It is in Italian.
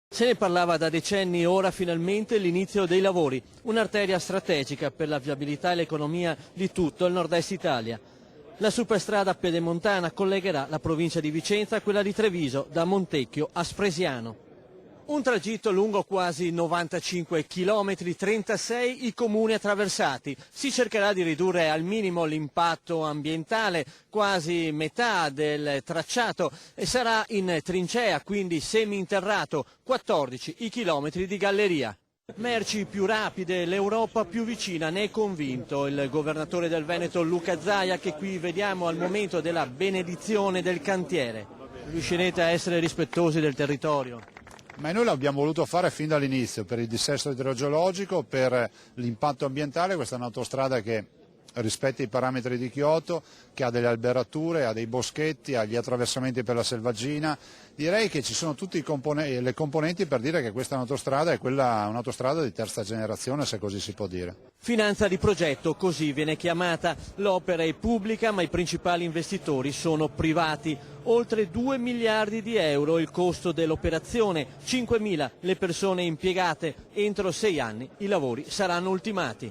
Se ne parlava da decenni, ora finalmente l'inizio dei lavori, un'arteria strategica per la viabilità e l'economia di tutto il nord-est Italia. La superstrada pedemontana collegherà la provincia di Vicenza a quella di Treviso, da Montecchio a Spresiano. Un tragitto lungo quasi 95 km, 36 i comuni attraversati. Si cercherà di ridurre al minimo l'impatto ambientale, quasi metà del tracciato e sarà in trincea, quindi semi-interrato, 14 i chilometri di galleria. Merci più rapide, l'Europa più vicina, ne è convinto il governatore del Veneto Luca Zaia, che qui vediamo al momento della benedizione del cantiere. Riuscirete a essere rispettosi del territorio? Ma noi l'abbiamo voluto fare fin dall'inizio, per il dissesto idrogeologico, per l'impatto ambientale. Questa è un'autostrada che rispetta i parametri di Kyoto, che ha delle alberature, ha dei boschetti, ha gli attraversamenti per la selvaggina. Direi che ci sono tutte le componenti per dire che questa autostrada è un'autostrada di terza generazione, se così si può dire. Finanza di progetto, così viene chiamata. L'opera è pubblica, ma i principali investitori sono privati. Oltre 2 miliardi di euro il costo dell'operazione, 5.000 le persone impiegate. Entro 6 anni i lavori saranno ultimati.